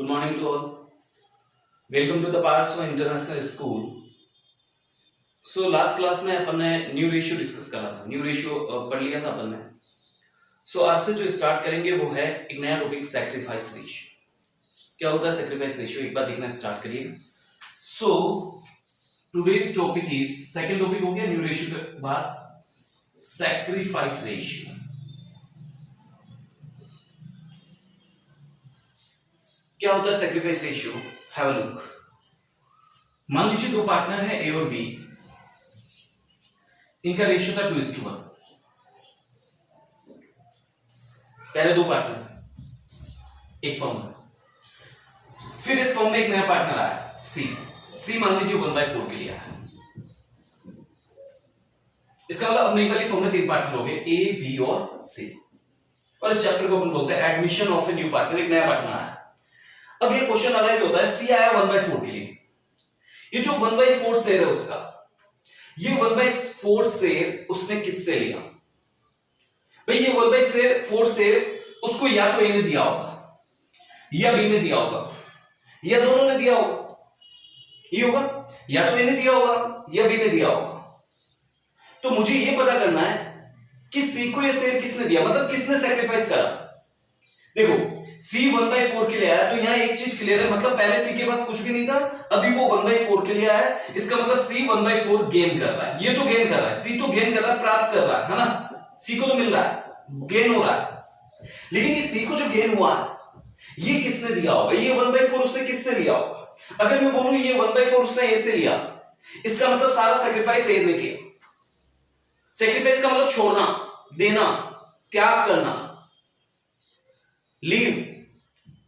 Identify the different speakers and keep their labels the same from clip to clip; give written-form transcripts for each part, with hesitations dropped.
Speaker 1: Good morning to all. Welcome to the Paraswa International School. So last class में अपन ने new ratio discuss करा था, new ratio पढ़ लिया था अपन ने. सो आज से जो स्टार्ट करेंगे वो है एक नया टॉपिक सैक्रिफाइस रेशियो. क्या होता है सैक्रिफाइस रेशियो, एक बार देखना स्टार्ट करिए. So today's topic is, second topic हो गया न्यू रेशियो के बाद सैक्रिफाइस रेशियो. क्या होता है sacrifice ratio? Have a look. मान लीजिए दो पार्टनर है ए और बी, इनका रेशियो था 2:1. पहले दो पार्टनर एक फॉर्म में, फिर इस फॉर्म में एक नया पार्टनर आया सी मान लीजिए 1/4 के लिए आया. इसका मतलब नई वाली फॉर्म में तीन पार्टनर हो गए, ए बी और सी. और इस चैप्टर को अपन बोलते हैं admission of A new partner. एक नया पार्टनर आया. अब ये क्वेश्चन अराइज होता है, सी आया 1/4 के लिए. ये जो 1/4 शेयर है उसका, ये 1/4 शेयर उसने किससे लिया? भाई ये 1/4 शेयर उसको या तो ए ने दिया होगा या बी ने दिया होगा या दोनों ने दिया होगा. ये होगा या तो ए ने दिया होगा या बी ने दिया होगा. तो मुझे ये पता करना है कि सी को ये शेयर किसने दिया, मतलब किसने सैक्रिफाइस करा. देखो सी 1/4 के लिए आया तो यहां एक चीज क्लियर है, मतलब पहले सी के पास कुछ भी नहीं था, अभी वो 1/4 के लिए आया है. इसका मतलब सी 1/4 गेन कर रहा है. ये तो गेन कर रहा है, सी तो गेन कर रहा है, प्राप्त कर रहा है ना. सी को तो मिल रहा है, गेन हो रहा है. लेकिन ये सी को जो गेन हुआ ये किसने दिया होगा? ये 1/4 उसने किससे लिया होगा? अगर मैं बोलूं ये 1/4 उसने ए से लिया, इसका मतलब सारा सैक्रिफाइस ए ने किया. सैक्रिफाइस का मतलब छोड़ना, देना, त्याग करना, लीव,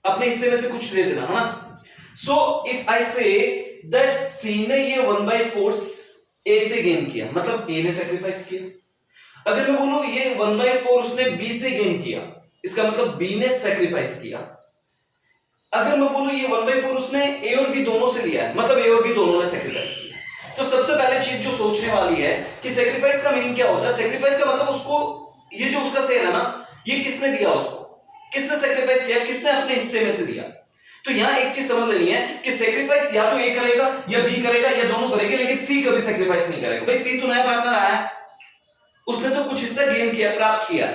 Speaker 1: अपने हिस्से में से कुछ दे देना, है ना. So if I say that सी ने ये 1/4 ए से गेन किया, मतलब ए ने सैक्रिफाइस किया. अगर मैं बोलूं ये 1/4 उसने बी से गेन किया, इसका मतलब बी ने सैक्रिफाइस किया. अगर मैं बोलूं ये 1/4 उसने ए और बी दोनों से लिया है, मतलब ए और बी दोनों ने सैक्रिफाइस किया. तो सबसे पहले चीज जो सोचने वाली है कि सैक्रिफाइस का मीनिंग क्या होता है. सैक्रिफाइस का मतलब उसको, ये जो उसका शेयर है ना, ये किसने दिया, उसको किसने सैक्रिफाइस किया, किसने अपने हिस्से में से दिया. तो यहां एक चीज समझ लेनी है कि सैक्रिफाइस या तो ए करेगा या बी करेगा या दोनों करेंगे, लेकिन सी कभी सैक्रिफाइस नहीं करेगा. भाई सी तो नया पार्टनर आया है, उसने तो कुछ हिस्सा गेन किया, प्राप्त किया.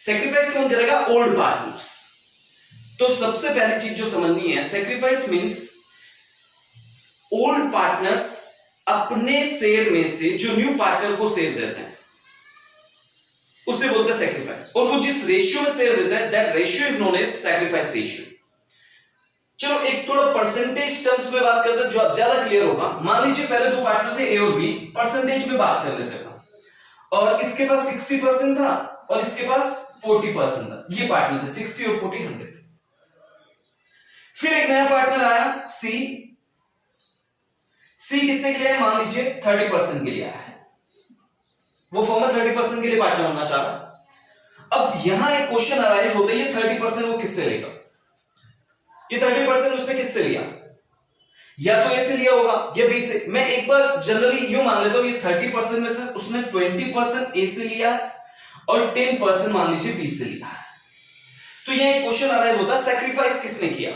Speaker 1: सैक्रिफाइस कौन करेगा? Old partners. तो सबसे पहली चीज जो समझनी है, सैक्रिफाइस मींस ओल्ड पार्टनर्स अपने शेयर में से जो न्यू पार्टनर को शेयर देते हैं उसे बोलते हैं सैक्रिफाइस. और वो जिस रेशियो में शेयर देता है that ratio is known as sacrifice ratio. चलो एक थोड़ा परसेंटेज टर्म्स में बात करते हैं जो ज्यादा क्लियर होगा. मान लीजिए पहले दो पार्टनर थे ए और बी, परसेंटेज में बात कर लेते हैं. और इसके पास 60% था और इसके पास 40% था. ये पार्टनर थे 60 और 40 100. फिर एक नया पार्टनर आया सी कितने के लिए आया? मान लीजिए 30% के लिए आया है. वो फॉर्म में 30% के लिए पार्टनर होना चाह रहा. अब यहां एक क्वेश्चन अराइज होता है, ये 30% वो किससे लेगा? ये 30% उसने किससे लिया? या तो ए से लिया होगा या बी से. मैं एक बार जनरली यूं मान लेता हूं, ये 30% में से उसने 20% ए से लिया और 10% मान लीजिए बी से लिया. तो ये एक क्वेश्चन अराइज होता है, सैक्रिफाइस किसने किया?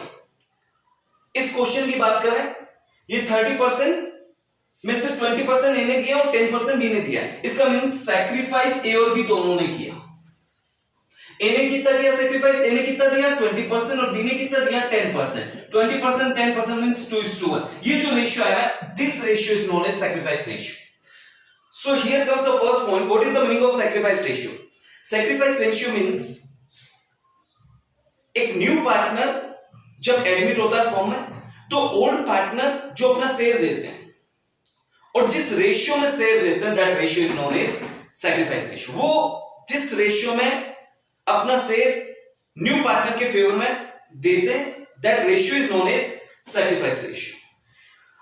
Speaker 1: इस क्वेश्चन की बात करें, ये 30% में से 20% ए ने किया और 10% बी ने दिया. इसका मीन सैक्रिफाइस ए और बी दोनों ने किया. ए ने कितना दिया सैक्रिफाइस? ए ने कितना दिया? 20% और बी ने कितना दिया? 10%. 20% 10% मींस 2:1. ये जो रेशियो आया है, this ratio is known as sacrifice ratio. So here comes the first point. What is the meaning of sacrifice ratio? Sacrifice ratio means एक न्यू पार्टनर जब एडमिट होता है फॉर्म में, तो ओल्ड पार्टनर जो अपना शेयर देते हैं और जिस रेशियो में शेयर देते हैं that ratio is known as sacrifice ratio. वो जिस रेशियो में अपना शेयर न्यू पार्टनर के फेवर में देते हैं that ratio is known as sacrifice ratio.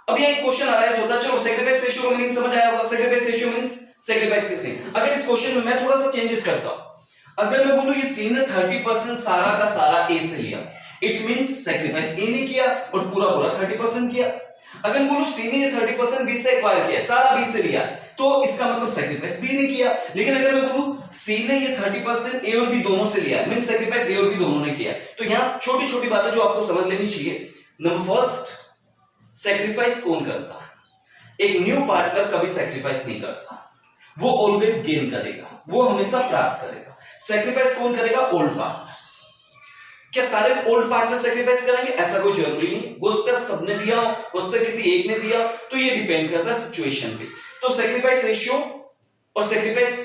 Speaker 1: अब ये एक क्वेश्चन अराइज होता है. चलो सैक्रिफाइस रेशियो का मीनिंग समझ आया होगा. सैक्रिफाइस रेशियो मींस सैक्रिफाइस किसने. अगर इस क्वेश्चन में मैं थोड़ा सा चेंजेस करता हूं, अगर मैं बोलूं ये सी ने 30% सारा का सारा ए से लिया, इट मींस सैक्रिफाइस ए ने किया और पूरा 30% किया. अगर बोलूं सी ने 30% बी से एक्वायर किया, सारा बी से लिया, तो इसका मतलब सेक्रीफाइस बी ने किया। लेकिन अगर मैं बोलूं सी ने ये 30% ए और बी दोनों से लिया, मीन सेक्रीफाइस ए और बी दोनों ने किया, तो यहां छोटी छोटी बातें जो आपको समझ लेनी चाहिए। नंबर फर्स्ट, सेक्रीफाइस कौन करता है? एक न्यू पार्टनर कभी सेक्रीफाइस नहीं करता, वो ऑलवेज गेन करेगा, वो हमेशा प्राप्त करेगा। सेक्रीफाइस कौन करेगा? Old partners. क्या सारे ओल्ड पार्टनर सेक्रीफाइस करेंगे? ऐसा कोई जरूरी नहीं। हो सकता है सबने दिया, हो सकता है किसी एक ने दिया, तो ये डिपेंड करता है सिचुएशन पे। तो सेक्रीफाइस रेशियो और सेक्रीफाइस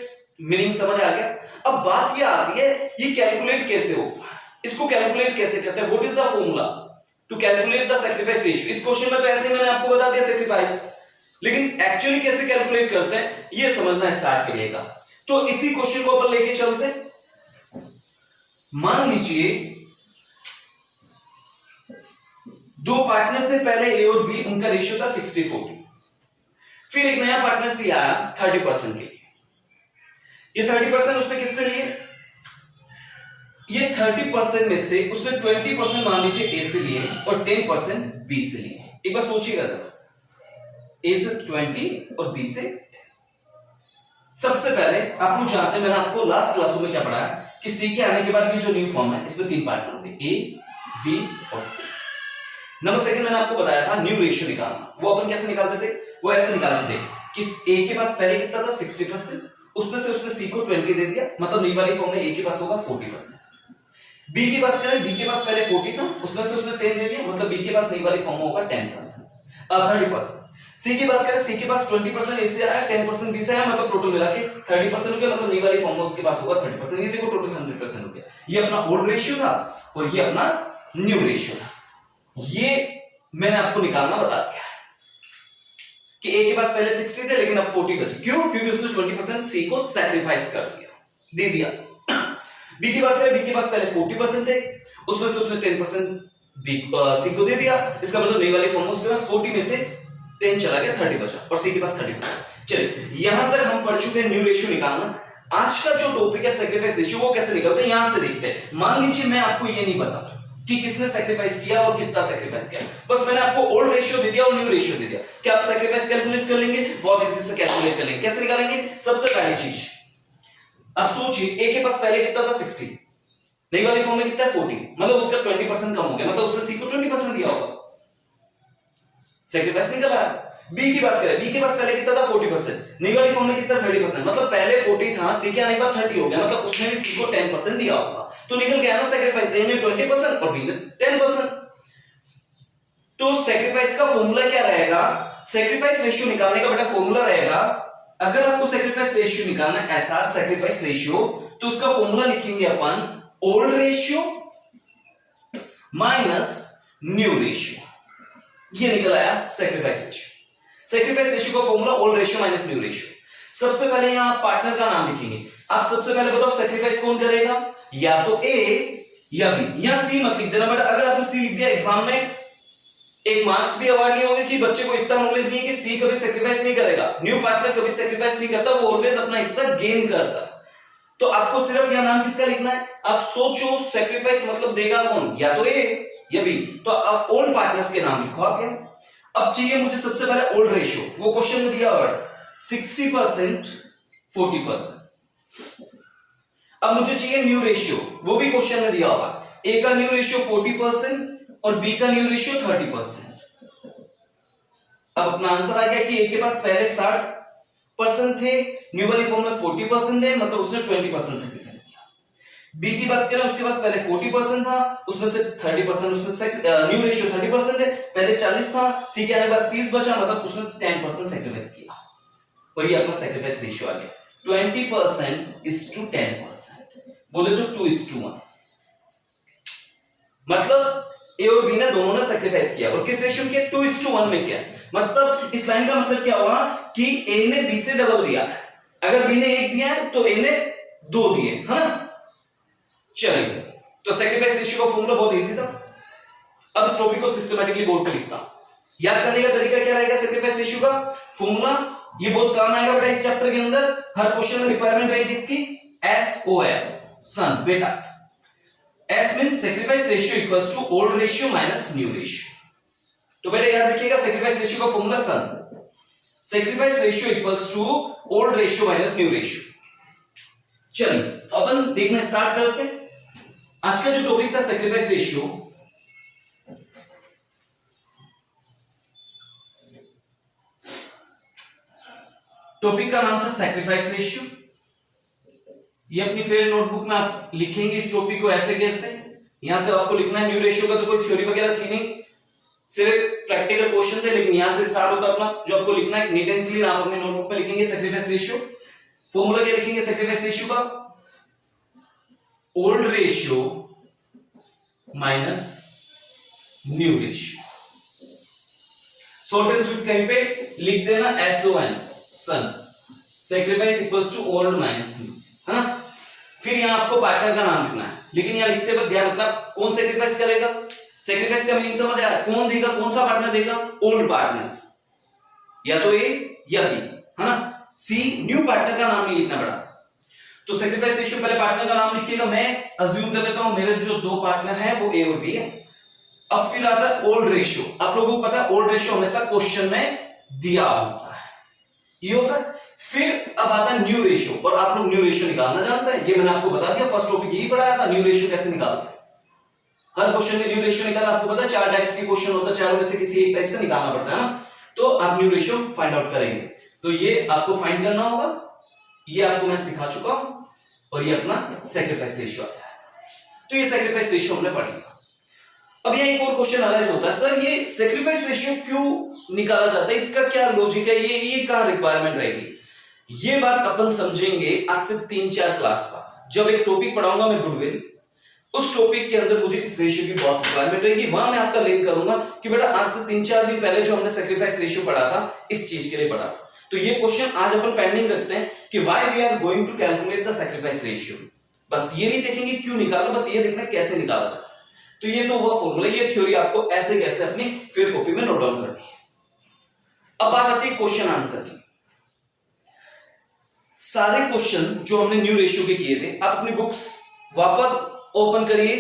Speaker 1: मीनिंग समझ आ गया। अब बात ये आती है, ये कैलकुलेट कैसे होगा, इसको कैलकुलेट कैसे करते हैं? What is the formula to calculate the sacrifice ratio? इस क्वेश्चन में तो ऐसे मैंने आपको बता दिया सेक्रीफाइस, लेकिन एक्चुअली कैसे कैलकुलेट करते हैं ये समझना स्टार्ट करिएगा। तो इसी क्वेश्चन को अपन लेके चलते हैं। मान लीजिए दो पार्टनर थे पहले, ए और बी, उनका रेशियो था 60-40। फिर एक नया पार्टनर सी आया 30% के लिए। ये 30% उसने किससे लिए? ये 30% में से उसने 20% मान लीजिए ए से लिए और 10% बी से लिए। एक बार सोचिएगा जरा, ए से 20 और बी से 10। सबसे पहले आप लोग जानते हैं, मैंने आपको लास्ट क्लासों में क्या पढ़ाया कि सी के आने के बाद ये जो न्यू फॉर्म है इसमें 3 पार्टनर होंगे, ए, बी और सी। नंबर सेकंड मैंने आपको बताया था न्यू रेशियो निकालना। वो अपन कैसे निकालते थे? वो ऐसे निकालते थे कि ए के पास पहले कितना था 60%, उसमें से उसने सी को 20 दे दिया, मतलब नई वाली फॉर्म में ए के पास होगा 40%। बी की बात करें, बी के पास पहले 40 था, उसमें से उसने 10 दे दिया, मतलब बी के पास नई वाली फॉर्म में होगा 30%। सी की बात करें, सी के पास 20% ए से आया, 10% बी से आया, मतलब टोटल मिला के 30% हो गया, मतलब नई वाली फॉर्म में उसके पास होगा 30%। ये देखो टोटल 100% हो गया। ये अपना ओल्ड रेशियो था और ये अपना न्यू रेशियो था। ये मैंने आपको निकालना बता दिया कि ए के पास पहले 60 थे लेकिन अब 40 बचे। क्यों? क्योंकि उसने 20% सी को सैक्रिफाइस कर दिया, दे दिया। बी की बात करें, बी के पास पहले 40% थे, उसमें से उसने 10% बी सी को दे दिया, इसका मतलब नई वाली फॉर्म में उसके पास 40 में से 10 चला गया, 30 बचा और सी के पास 30%। चलिए यहां तक हम पढ़ चुके हैं न्यू रेशियो निकालना। आज का जो टॉपिक है सैक्रिफाइस रेशियो, वो कैसे निकलते हैं यहां से देखते हैं। मान लीजिए मैं आपको ये नहीं बता कि किसने सैक्रिफाइस किया और कितना सैक्रिफाइस किया, बस मैंने आपको ओल्ड रेशियो दे दिया और न्यू रेशियो दे दिया। क्या आप सैक्रिफाइस कैलकुलेट कर लेंगे? बहुत इजी से कैलकुलेट कर लेंगे। कैसे निकालेंगे? सबसे पहली चीज आप सोचिए, ए के पास पहले कितना था 60, नई वाली फॉर्म में कितना है 40, मतलब उसका 20% कम हो गया, मतलब उसने सी को 20% दिया होगा, सैक्रिफाइस निकल आया। बी की बात करें, बी के पास पहले कितना था 40%, नई वाली फॉर्म में कितना 30%, मतलब पहले 40 था, सी के आने के बाद 30 हो गया, मतलब उसने भी सी को 10% दिया होगा, तो निकल गया ना सैक्रिफाइस। ए ने 20% और बी ने 10%। तो सैक्रिफाइस का फॉर्मूला क्या रहेगा? सैक्रिफाइस रेशियो निकालने का बेटा फॉर्मूला रहेगा, अगर आपको सैक्रिफाइस रेशियो निकालना है, ऐसा सैक्रिफाइस रेशियो, तो उसका फॉर्मूला लिखेंगे अपन old ratio minus new ratio. ये निकल आया सैक्रिफाइस रेशियो। सैक्रिफाइस रेशियो का formula old ratio minus new ratio. सबसे पहले यहां पार्टनर का नाम लिखेंगे। आप सबसे पहले बताओ सैक्रिफाइस कौन करेगा? या तो ए या बी, या सी मत लिख देना बेटा। अगर आपने सी लिख दिया एग्जाम में एक मार्क्स भी अवार्ड नहीं होंगे कि बच्चे को इतना नॉलेज नहीं है कि सी कभी सैक्रिफाइस नहीं करेगा, न्यू पार्टनर कभी सैक्रिफाइस नहीं करता, वो ऑलवेज अपना हिस्सा गेन करता। तो आपको सिर्फ यहां नाम किसका लिखना है? आप सोचो सैक्रिफाइस मतलब देगा कौन, या तो ए या बी, तो आप ओल्ड पार्टनर्स के नाम लिखो आप यहां। अब चाहिए मुझे सबसे पहले ओल्ड रेशियो, वो क्वेश्चन में दिया हुआ 60% 40%। अब मुझे चाहिए न्यू रेशियो, वो भी क्वेश्चन में दिया होगा, ए का न्यू रेशियो 40% और बी का न्यू रेशियो 30%। अब अपना आंसर आ गया कि ए के पास पहले 60% थे, न्यू वाली फॉर्म में 40% है, मतलब उसने 20% सैक्रिफाइस किया। बी की बात करें, उसके पास पहले 40% था, उसमें से 30%, उसमें न्यू रेशियो 30% है, पहले 40 था, सी के आने के बाद 30 बचा, मतलब उसने 10% सैक्रिफाइस किया, और ये अपना सैक्रिफाइस रेशियो आ गया 20% is to 10%, बोले तो 2:1, मतलब ए और बी ने दोनों ने सैक्रिफाइस किया, और किस रेशियो किया? 2:1 में किया। मतलब इस लाइन का मतलब क्या हुआ कि ए ने बी से डबल दिया, अगर बी ने 1 दिया है तो ए ने 2 दिए, है ना। चलिए, तो सैक्रिफाइस रेशियो का फॉर्मूला बहुत इजी था। अब इस टॉपिक को सिस्टमैटिकली बोर्ड पे लिखता हूं। याद करने का तरीका क्या रहेगा? सैक्रिफाइस रेशियो का फॉर्मूला, ये बहुत काम आएगा बेटा इस चैप्टर के अंदर। हर क्वेश्चन में रिक्वायरमेंट रहेगी इसकी, SOL, सन बेटा। S means sacrifice ratio equals to old ratio minus new ratio. तो बेटा याद रखिएगा सैक्रिफाइस रेशियो का formula son, sacrifice ratio equals to old ratio minus new ratio. चलिए अपन देखना स्टार्ट करते हैं। आज का जो टॉपिक था सेक्रीफाइस रेशियो, टॉपिक का नाम था सेक्रीफाइस रेशियो। ये अपनी फेयर नोटबुक में आप लिखेंगे इस टॉपिक को ऐसे कैसे। यहां से आपको लिखना है न्यू रेशियो का तो कोई थ्योरी वगैरह थी नहीं, सिर्फ प्रैक्टिकल क्वेश्चन थे, लेकिन यहां से स्टार्ट होता अपना जो आपको लिखना है नीट एंड क्लीन। आप अपने नोटबुक में लिखेंगे सेक्रीफाइस रेशियो। फॉर्मूला क्या लिखेंगे सेक्रीफाइस रेशियो का? Old ratio minus new ratio. Short and sweet कहीं पे लिख देना SON, son. Sacrifice equals to old minus new, है ना। फिर यहां आपको पार्टनर का नाम लिखना है, लेकिन यहां लिखते वक्त ध्यान रखना कौन सेक्रीफाइस करेगा। सेक्रीफाइस का मीनिंग समझ आया? कौन देगा, कौन सा पार्टनर देगा? ओल्ड पार्टनर्स, या तो A या B, है ना। C न्यू पार्टनर का नाम नहीं लिखना पड़ा। तो सेक्रीफाइस रेशियो पहले पार्टनर का नाम लिखिएगा। मैं अज्यूम कर लेता हूं मेरे जो दो पार्टनर हैं वो A और B है। अब फिर आता है ओल्ड रेशियो। आप लोगों को पता है ओल्ड रेशियो हमेशा क्वेश्चन में दिया होता है, ये होता है। फिर अब आता है न्यू रेशियो, और आप लोग न्यू रेशियो निकालना जानते हैं, ये मैंने आपको बता दिया। फर्स्ट टॉपिक यही पढ़ाया था, न्यू रेशियो कैसे निकालते हैं। हर क्वेश्चन में न्यू रेशियो निकालना आपको पता है, 4 टाइप्स के क्वेश्चन होता है, चारों में से किसी एक टाइप से निकालना पड़ता है ना। तो आप न्यू रेशियो फाइंड आउट करेंगे, तो ये आपको फाइंड करना होगा। ये आपको मैं सिखा चुका हूं, और ये अपना सेक्रीफाइस रेशियो आता है। तो ये सेक्रीफाइस रेशियो हमने पढ़ लिया। अब यहाँ एक और क्वेश्चन अराइज होता है, सर ये सेक्रीफाइस रेशियो क्यों निकाला जाता है, इसका क्या लॉजिक है, ये कहां रिक्वायरमेंट रहेगी। ये बात अपन समझेंगे आज से 3-4 क्लास बाद, जब एक टॉपिक पढ़ाऊंगा मैं गुडविल, उस टॉपिक के अंदर मुझे इस रेशियो की बहुत रिक्वायरमेंट रहेगी। वहां मैं आपका लिंक करूंगा कि बेटा आज से 3-4 दिन पहले जो हमने सेक्रीफाइस रेशियो पढ़ा था, इस चीज के लिए पढ़ा था। तो ये क्वेश्चन आज अपन पेंडिंग रखते हैं कि why we are going to calculate the sacrifice ratio. बस ये नहीं देखेंगे क्यों निकाला, बस ये देखना कैसे निकाला जाता है। तो ये तो हुआ फॉर्मूला, ये थ्योरी आपको ऐसे कैसे अपनी फिर कॉपी में नोट डाउन करनी है। अब बात आती है क्वेश्चन आंसर की। सारे क्वेश्चन जो हमने न्यू रेशियो के किए थे, आप अपनी बुक्स वापस ओपन करिए।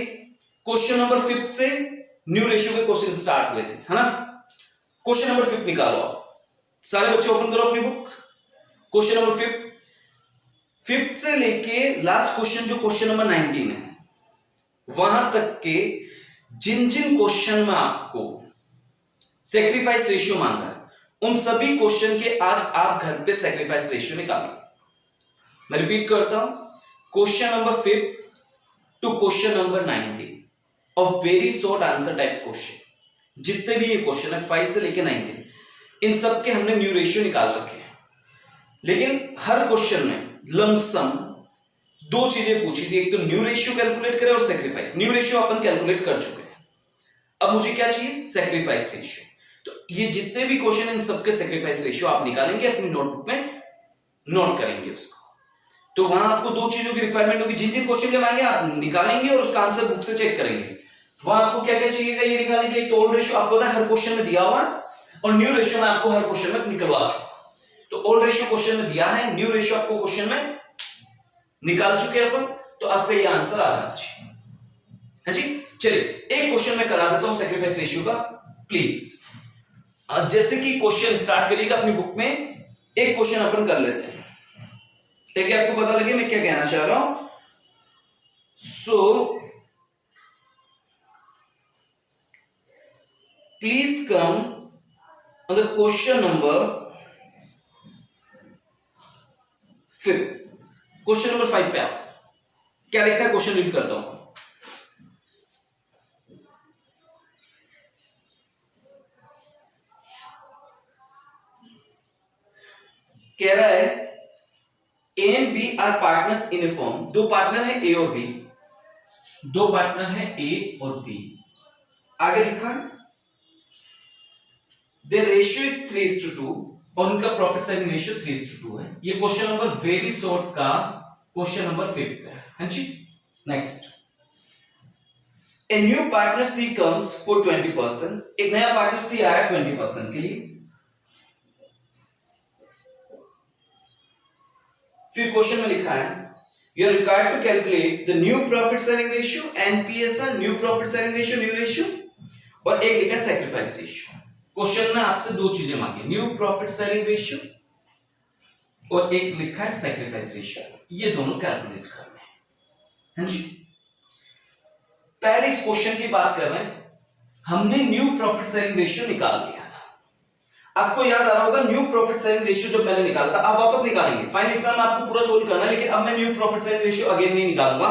Speaker 1: क्वेश्चन नंबर 5 से न्यू रेशियो के क्वेश्चन स्टार्ट हुए थे, है ना। क्वेश्चन नंबर 5 निकालो आप, सारे बच्चे ओपन करो अपनी बुक। क्वेश्चन नंबर 5 से लेके लास्ट क्वेश्चन जो क्वेश्चन नंबर 19 है, वहां तक के जिन जिन क्वेश्चन में आपको सेक्रीफाइस रेशियो मांगा है, उन सभी क्वेश्चन के आज आप घर पे सेक्रीफाइस रेशियो निकालेंगे। मैं रिपीट करता हूं, question number 5 to question number 19 और very short answer type question, जितने भी ये क्वेश्चन है 5 से लेके 19, इन सब के हमने न्यू रेशियो निकाल रखे हैं। लेकिन हर क्वेश्चन में लमसम 2 चीजें पूछी थी, एक तो न्यू रेशियो कैलकुलेट करें और सेक्रीफाइस। न्यू रेशियो अपन कैलकुलेट कर चुके हैं, अब मुझे क्या चाहिए, सेक्रीफाइस रेशियो। तो ये जितने भी क्वेश्चन, इन सबके सेक्रीफाइस रेशियो आप निकालेंगे, अपनी नोटबुक में नोट करेंगे उसको। तो वहां आपको 2 चीजों की रिक्वायरमेंट होगी, जिन जिन क्वेश्चन के मांगे आप निकालेंगे और उसका आंसर बुक से चेक करेंगे। वहां आपको क्या क्या चाहिएगा, ये निकालेंगे। एक तो ओल्ड रेशियो आपको पता है हर क्वेश्चन में दिया हुआ, और न्यू रेशियो में आपको हर क्वेश्चन में निकलवा चुका। तो ओल्ड रेशियो क्वेश्चन में दिया है, न्यू रेशियो आपको क्वेश्चन में निकाल चुके हैं अपन, तो आपका ये आंसर आ जाना चाहिए, है जी। चलिए एक क्वेश्चन में करा देता हूं सेक्रीफाइस रेशियो का, प्लीज। जैसे कि क्वेश्चन स्टार्ट करिएगा अपनी बुक में, एक क्वेश्चन अपन कर लेते हैं ताकि आपको पता लगे मैं क्या कहना चाह रहा हूं। So please come on the question number 5। Question number 5 पे आप क्या लिखा है, क्वेश्चन रीड करता हूं। कह रहा है A and B are partners in a firm. 2 partner है ए और बी, 2 पार्टनर है ए और बी। आगे लिखा है देयर रेशियो इज 3:2 और उनका प्रॉफिट शेयरिंग रेशियो 3:2 है। ये क्वेश्चन नंबर वेरी शॉर्ट का क्वेश्चन नंबर 5 है, हाँ जी। Next, a new partner C comes for 20%। एक नया पार्टनर सी आया 20% के लिए। फिर क्वेश्चन में लिखा है you are required to calculate the new profit sharing ratio, NPSR, new profit sharing ratio, new ratio, और एक लिखा है सेक्रीफाइस रेशियो। क्वेश्चन में आपसे दो चीजें मांगी, न्यू प्रॉफिट शेयरिंग रेशियो और एक लिखा है सैक्रिफाइस रेशियो, ये दोनों कैलकुलेट करने हैं जी। पहले इस क्वेश्चन की बात कर रहे हैं, हमने न्यू प्रॉफिट शेयरिंग रेशियो निकाल लिया था। आपको याद आ रहा होगा न्यू प्रॉफिट शेयरिंग रेशियो जब मैंने निकाला था, आप वापस निकालेंगे, फाइनल एग्जाम में आपको पूरा सोल्व करना है, लेकिन अब मैं new profit sharing ratio again नहीं निकालूंगा।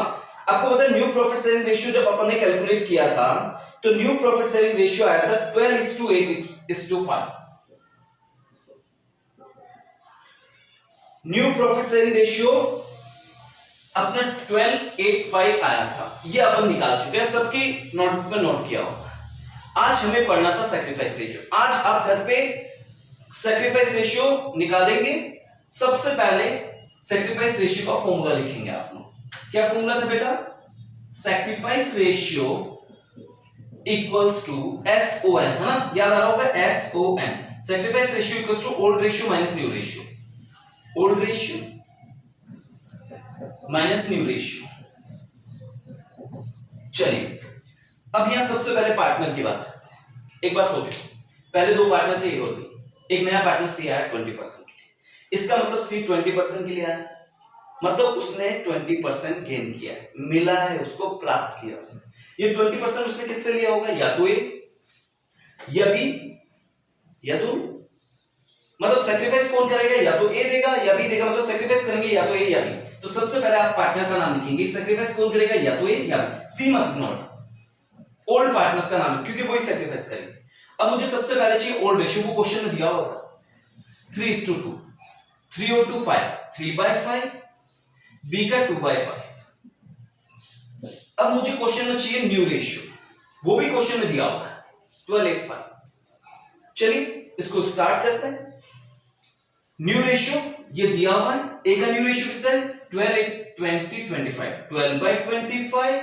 Speaker 1: आपको पता है न्यू प्रॉफिट शेयरिंग रेशियो जब अपन ने कैलकुलेट किया था तो न्यू प्रॉफिट शेयरिंग रेशियो आया था 12:8:5। न्यू प्रॉफिट शेयरिंग रेशियो अपना 12:8:5 आया था, ये अपन निकाल चुके हैं, सबकी नोटबुक में नोट किया होगा। आज हमें पढ़ना था सैक्रिफाइस रेशियो। आज आप घर पे सैक्रिफाइस रेशियो निकालेंगे। सबसे पहले सैक्रिफाइस रेशियो का फॉर्मूला लिखेंगे आप लोग। क्या फॉर्मूला था बेटा? Sacrifice ratio equals to SON, है ना, याद आ रहा होगा SON। Sacrifice ratio equals to old ratio minus new ratio, old ratio minus new ratio. चलिए अब यहां सबसे पहले पार्टनर की बात करते हैं। एक बात सोचो, पहले दो पार्टनर थे, और भी एक नया पार्टनर C आया 20% के लिए। इसका मतलब C 20% के लिए आया, मतलब उसने 20% गेन किया, मिला है उसको, प्राप्त किया उसने। ये 20% उसने किससे लिया होगा? या तो A या B या तो, मतलब सेक्रीफाइस कौन करेगा? या तो A देगा या B देगा, मतलब सेक्रीफाइस करेंगे या तो A या B। तो सबसे पहले आप पार्टनर का नाम लिखेंगे, सेक्रीफाइस कौन करेगा? या तो A या B। C मत नॉट, ओल्ड पार्टनर्स का नाम, क्योंकि वही सेक्रीफाइस करेंगे। अब मुझे सबसे पहले चाहिए ओल्ड रेशियो, वो क्वेश्चन में दिया होगा 3:2, 3 और 2 5, 3/5, B का 2/5। अब मुझे क्वेश्चन में चाहिए न्यू रेशियो, वो भी क्वेश्चन में दिया होगा 12:8:5। चलिए इसको स्टार्ट करते हैं। न्यू रेशियो ये दिया हुआ है, ए का न्यू रेशियो कितना है? 12:8:20:25, 12/25।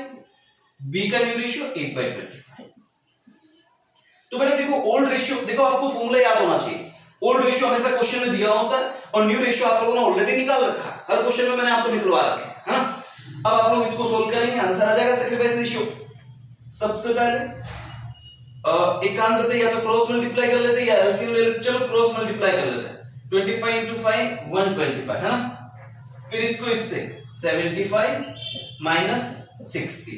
Speaker 1: बी का न्यू रेशियो 8/25। तो बेटा देखो ओल्ड रेशियो, देखो आपको फॉर्मूला याद होना चाहिए। ओल्ड रेशियो हमेशा क्वेश्चन में दिया होता है और न्यू रेशियो आप लोगों ने ऑलरेडी निकाल रखा है, हर क्वेश्चन में मैंने आपको निकलवा रखा है ना। अब आप लोग इसको सोल्व करेंगे, आंसर आ जाएगा सैक्रिफाइस रेशियो। सबसे पहले एक काम करते हैं, या तो क्रॉस मल्टीप्लाई कर लेते हैं या एलसीएम ले लेते। चलो क्रॉस मल्टीप्लाई कर लेते हैं। 25 × 5 125, है ना। फिर इसको इससे 75 माइनस 60,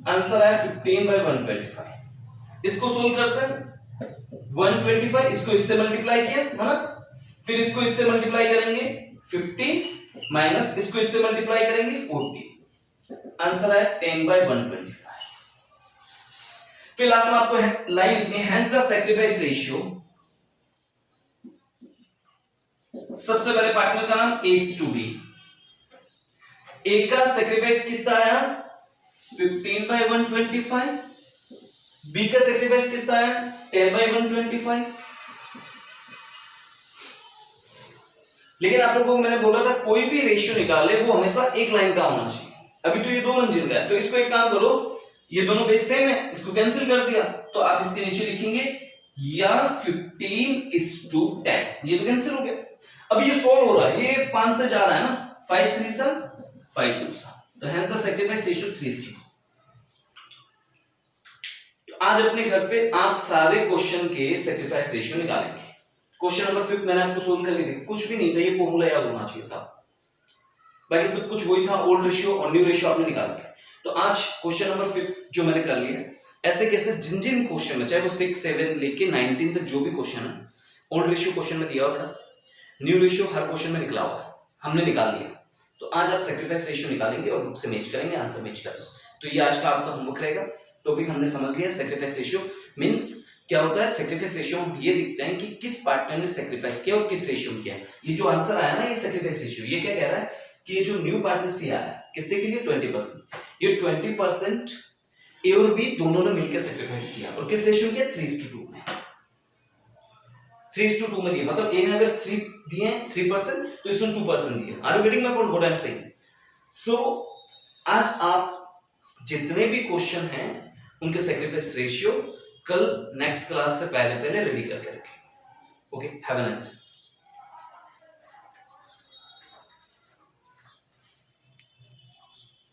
Speaker 1: आंसर आया 15/125। इसको सोल्व करते हैं, 125 इसको इससे मल्टीप्लाई किया, है ना। फिर इसको इससे मल्टीप्लाई करेंगे 50 माइनस इसको इससे मल्टीप्लाई करेंगे 40, आंसर आया 10/125। फिर लास्ट में आपको लाइन लिखनी है, हेंस द सैक्रिफाइस रेशियो। सबसे पहले पार्टनर का नाम A:B। ए का सैक्रिफाइस कितना आया? 15/125। बी का सैक्रिफाइस कितना आया? 10/125। लेकिन आप लोगों को मैंने बोला था कोई भी रेशियो निकाले वो हमेशा एक लाइन का होना चाहिए। अभी तो ये 2 मंजिल का है, तो इसको एक काम करो, ये दोनों बेस सेम है, इसको कैंसिल कर दिया तो आप इसके नीचे लिखेंगे या 15:10, ये तो कैंसिल हो गया। अब ये सोल्व हो रहा है, ये 5 से जा रहा है ना, 5 3 सा 5 2 सा, तो हेंस द सैक्रिफाइस रेशियो 3:2। तो आज अपने घर पे आप सारे क्वेश्चन के सैक्रिफाइस रेशियो निकालेंगे। क्वेश्चन नंबर 5 मैंने आपको सोल्व कर ली थी, कुछ भी नहीं था, ये फॉर्मूला याद होना चाहिए था, बाकी सब कुछ वही था। ओल्ड रेशियो और न्यू रेशियो आपने निकाल लिया। तो आज क्वेश्चन नंबर 5 जो मैंने कर लिया, ऐसे कैसे जिन जिन क्वेश्चन में, चाहे वो 6 7 लेके 19 तक जो भी क्वेश्चन है, ओल्ड रेशियो क्वेश्चन में दिया हुआ, न्यू रेशियो हर क्वेश्चन में निकला हुआ, हमने निकाल लिया। तो आज आप सैक्रिफाइस रेशियो निकालेंगे और बुक से मैच करेंगे, आंसर मैच करेंगे। तो ये आज का आपका होमवर्क रहेगा। टॉपिक हमने समझ लिया, सैक्रिफाइस रेशियो मींस क्या होता है। सैक्रिफाइस रेशियो हम ये देखते हैं कि किस पार्टनर ने सैक्रिफाइस किया और किस रेशियो में किया। ये जो आंसर आया ना, ये सैक्रिफाइस रेशियो, ये क्या कह रहा है कि ये जो न्यू पार्टनर सी आया कितने के लिए? 20%। ये 20% ए और बी दोनों ने मिलकर सैक्रिफाइस किया, और किस रेशियो किया? 3:2 में। 3:2 में दिया, मतलब ए ने अगर 3 दिए 3% तो इसमें 2% दिए। Are you getting my point? What I am saying? So आज आप जितने भी क्वेश्चन हैं उनके सैक्रिफाइस रेशियो कल नेक्स्ट क्लास से पहले रेडी करके रखें। Okay, have a nice day.